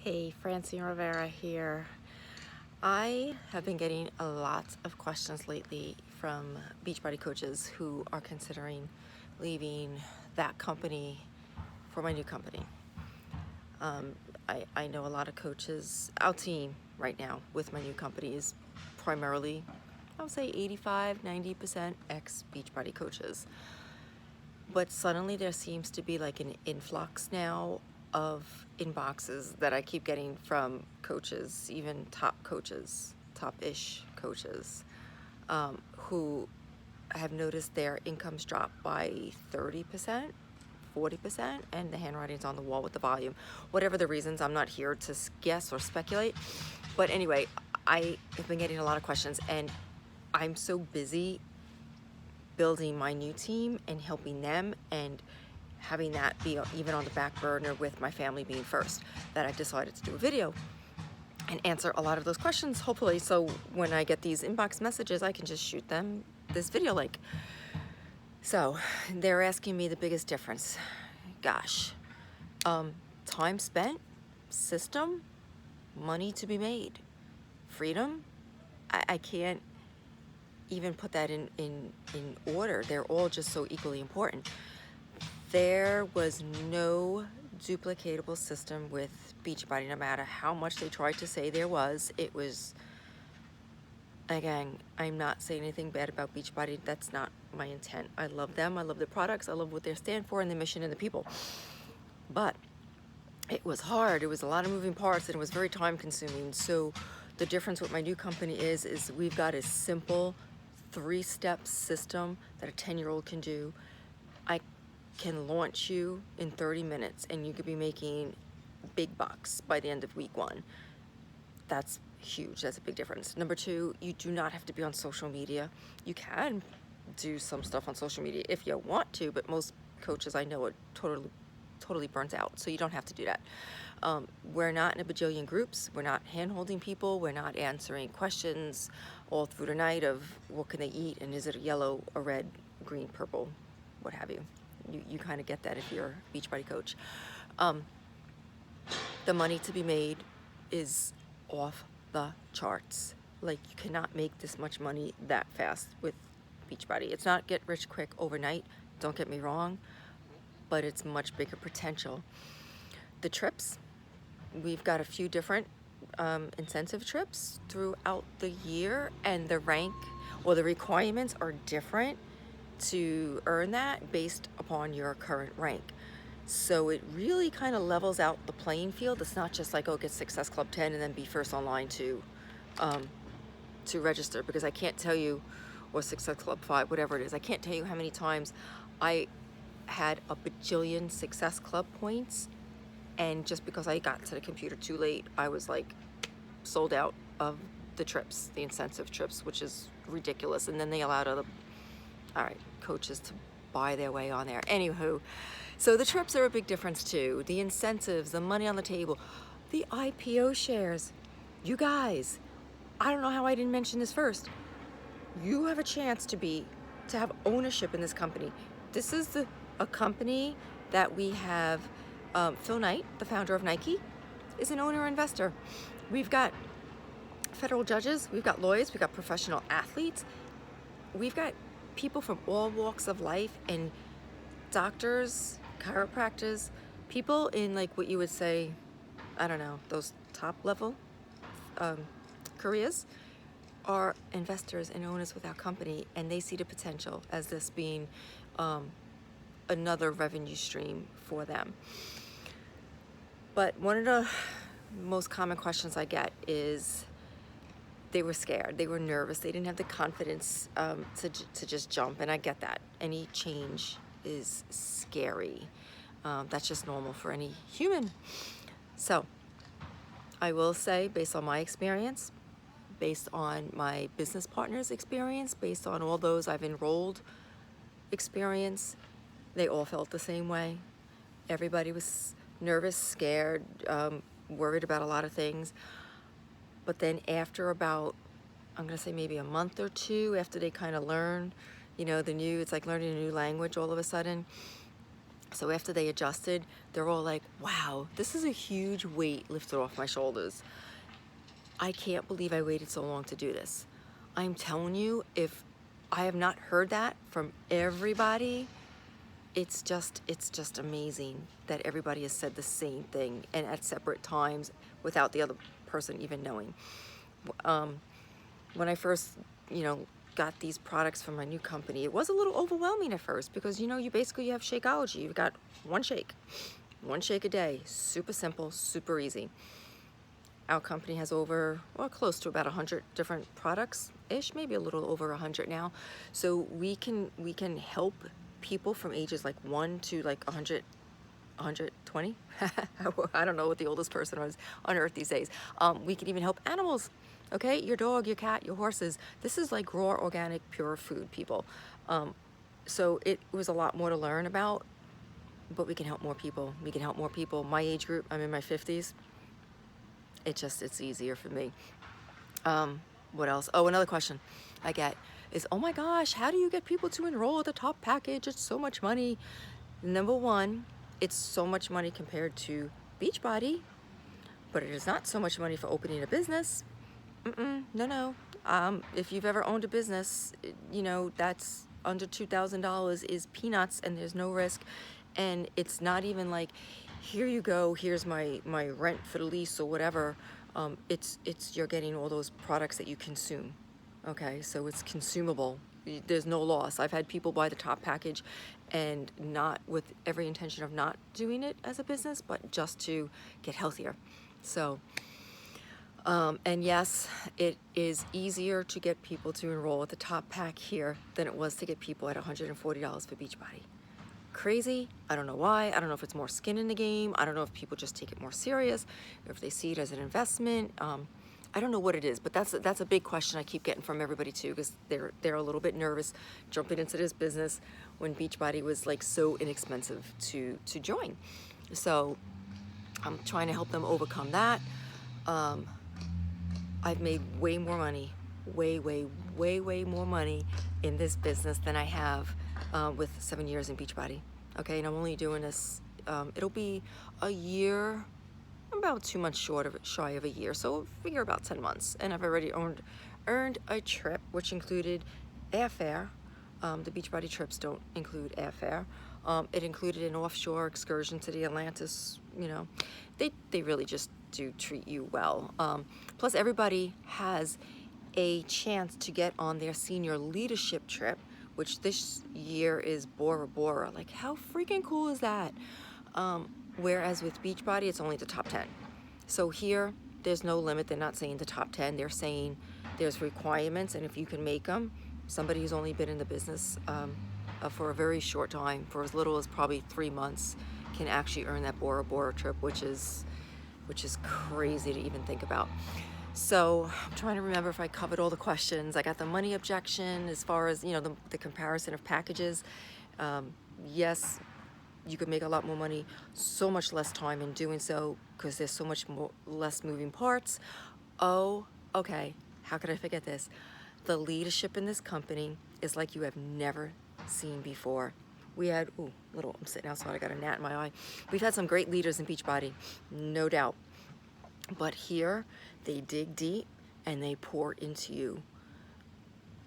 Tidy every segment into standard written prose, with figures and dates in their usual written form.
Hey, Francine Rivera here. I have been getting a lot of questions lately from Beachbody coaches who are considering leaving that company for my new company. I know a lot of coaches, our team right now with my new company is primarily, I would say 85, 90% ex-Beachbody coaches. But suddenly there seems to be like an influx now of inboxes that I keep getting from coaches, even top coaches, top-ish coaches, who have noticed their incomes drop by 30%, 40%, and the handwriting's on the wall with the volume. Whatever the reasons, I'm not here to guess or speculate. But anyway, I have been getting a lot of questions, and I'm so busy building my new team and helping them and having that be even on the back burner with my family being first, that I decided to do a video and answer a lot of those questions, hopefully, so when I get these inbox messages, I can just shoot them this video link. So they're asking me the biggest difference. Gosh, time spent, system, money to be made, freedom. I can't even put that in order. They're all just so equally important. There was no duplicatable system with Beachbody, no matter how much they tried to say there was. It was, again, I'm not saying anything bad about Beachbody. That's not my intent. I love them. I love the products. I love what they stand for and the mission and the people. But it was hard. It was a lot of moving parts and it was very time consuming. So the difference with my new company is we've got a simple 3-step system that a 10-year-old can do. I can launch you in 30 minutes and you could be making big bucks by the end of week 1. That's huge. That's a big difference. Number 2, you do not have to be on social media. You can do some stuff on social media if you want to, but most coaches I know are totally burnt out, so you don't have to do that. We're not in a bajillion groups. We're not hand-holding people. We're not answering questions all through the night of what can they eat and is it a yellow, a red, green, purple, what have you. You kind of get that if you're a Beachbody coach. The money to be made is off the charts. Like, you cannot make this much money that fast with Beachbody. It's not get rich quick overnight, don't get me wrong, but it's much bigger potential. The trips, we've got a few different incentive trips throughout the year, and the rank or the requirements are different to earn that based upon your current rank. So it really kind of levels out the playing field. It's not just like, oh, get Success Club 10 and then be first online to register, because I can't tell you, or Success Club 5, whatever it is, I can't tell you how many times I had a bajillion Success Club points, and just because I got to the computer too late, I was like sold out of the trips, the incentive trips, which is ridiculous. And then they allowed other coaches to buy their way on there. Anywho, so the trips are a big difference too. The incentives, the money on the table, the IPO shares. You guys, I don't know how I didn't mention this first. You have a chance to have ownership in this company. This is a company that we have. Phil Knight, the founder of Nike, is an owner investor. We've got federal judges, we've got lawyers, we've got professional athletes, we've got people from all walks of life, and doctors, chiropractors, people in like what you would say, I don't know, those top level careers are investors and owners with our company, and they see the potential as this being another revenue stream for them. But one of the most common questions I get is they were scared, they were nervous, they didn't have the confidence to just jump, and I get that. Any change is scary. That's just normal for any human. So I will say, based on my experience, based on my business partner's experience, based on all those I've enrolled experience, they all felt the same way. Everybody was nervous, scared, worried about a lot of things. But then after about, I'm gonna say maybe a month or 2, after they kind of learn, it's like learning a new language all of a sudden, So after they adjusted, they're all like, wow, this is a huge weight lifted off my shoulders. I can't believe I waited so long to do this. I'm telling you, if I have not heard that from everybody, it's just amazing that everybody has said the same thing and at separate times without the other person even knowing. Um, when I first, you know, got these products from my new company, it was a little overwhelming at first because, you have Shakeology. You've got one shake a day, super simple, super easy. Our company has close to about 100 different products-ish, maybe a little over 100 now. So we can help people from ages like 1 to like 120. I don't know what the oldest person was on earth these days. We can even help animals. Okay, your dog, your cat, your horses. This is like raw, organic, pure food, people. So it was a lot more to learn about, but we can help more people. We can help more people. My age group, I'm in my 50s. It's easier for me. What else? Oh, another question I get is, oh my gosh, how do you get people to enroll at the top package? It's so much money. Number one, it's so much money compared to Beachbody, but it is not so much money for opening a business. No. If you've ever owned a business, that's under $2,000 is peanuts, and there's no risk. And it's not even like, here you go, here's my rent for the lease or whatever. It's you're getting all those products that you consume. Okay, so it's consumable. There's no loss. I've had people buy the top package and not with every intention of not doing it as a business, but just to get healthier. So, and yes, it is easier to get people to enroll at the top pack here than it was to get people at $140 for Beachbody. Crazy. I don't know why. I don't know if it's more skin in the game. I don't know if people just take it more serious, or if they see it as an investment. I don't know what it is, but that's a big question I keep getting from everybody too, because they're a little bit nervous jumping into this business when Beachbody was like so inexpensive to join. So I'm trying to help them overcome that. I've made way more money, way more money in this business than I have with 7 years in Beachbody. Okay, and I'm only doing this, it'll be a year, about 2 months shy of a year, so figure about 10 months. And I've already earned a trip, which included airfare. The Beachbody trips don't include airfare. It included an offshore excursion to the Atlantis. They really just do treat you well. Plus, everybody has a chance to get on their senior leadership trip, which this year is Bora Bora. Like, how freaking cool is that? Whereas with Beachbody, it's only the top 10. So here, there's no limit. They're not saying the top 10. They're saying there's requirements, and if you can make them, somebody who's only been in the business for a very short time, for as little as probably 3 months, can actually earn that Bora Bora trip, which is crazy to even think about. So I'm trying to remember if I covered all the questions. I got the money objection as far as, the comparison of packages. Yes, you could make a lot more money, so much less time in doing so because there's so much less moving parts. Oh, okay. How could I forget this? The leadership in this company is like you have never seen before. We had, I'm sitting outside, I got a gnat in my eye. We've had some great leaders in Beachbody, no doubt. But here, they dig deep and they pour into you.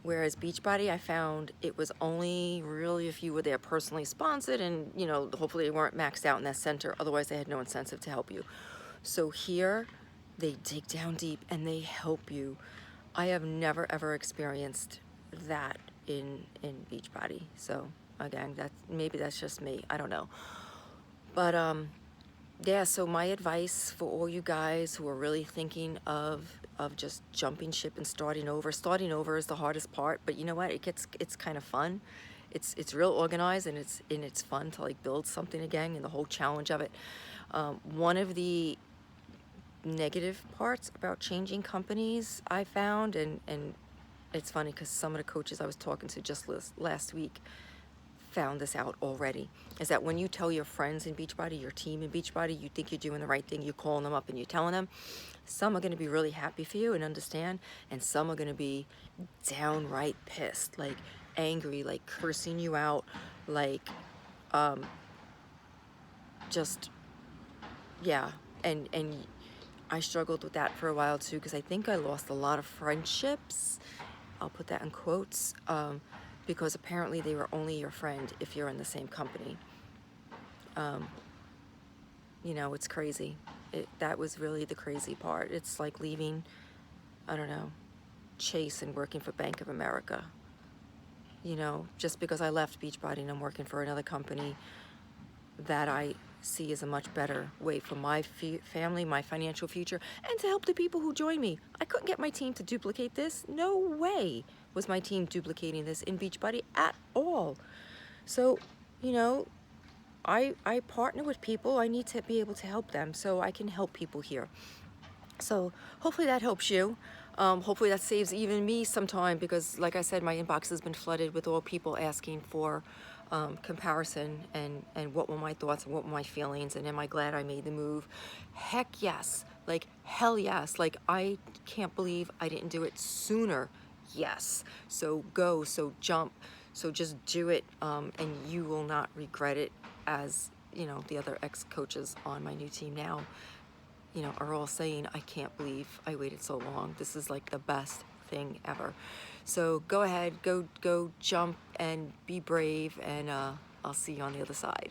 Whereas Beachbody, I found it was only really if you were there personally sponsored and, hopefully they weren't maxed out in that center. Otherwise, they had no incentive to help you. So here, they dig down deep and they help you. I have never, ever experienced that in Beachbody. So again, maybe that's just me. I don't know. But yeah, so my advice for all you guys who are really thinking of just jumping ship and starting over. Starting over is the hardest part, but you know what? It's kind of fun. It's real organized, and it's fun to like build something again, and the whole challenge of it. One of the negative parts about changing companies I found, and it's funny because some of the coaches I was talking to just last week found this out already, is that when you tell your friends in Beachbody, your team in Beachbody, you think you're doing the right thing, you're calling them up and you're telling them, some are going to be really happy for you and understand, and some are going to be downright pissed, like angry, like cursing you out, like just, yeah. And I struggled with that for a while too, because I think I lost a lot of friendships. I'll put that in quotes, because apparently they were only your friend if you're in the same company. You know, it's crazy. That was really the crazy part. It's like leaving, I don't know, Chase and working for Bank of America. You know, just because I left Beachbody and I'm working for another company that I see as a much better way for my family, my financial future, and to help the people who join me. I couldn't get my team to duplicate this. No way was my team duplicating this in Beachbody at all. So, you know, I partner with people. I need to be able to help them so I can help people here. So hopefully that helps you. Hopefully that saves even me some time, because like I said, my inbox has been flooded with all people asking for comparison and what were my thoughts and what were my feelings and am I glad I made the move. Heck yes, like hell yes, like I can't believe I didn't do it sooner. Yes, so go, so jump, so just do it, and you will not regret it, as you know, the other ex-coaches on my new team now, you know, are all saying, I can't believe I waited so long. This is like the best thing ever. So go ahead, go jump and be brave, and I'll see you on the other side.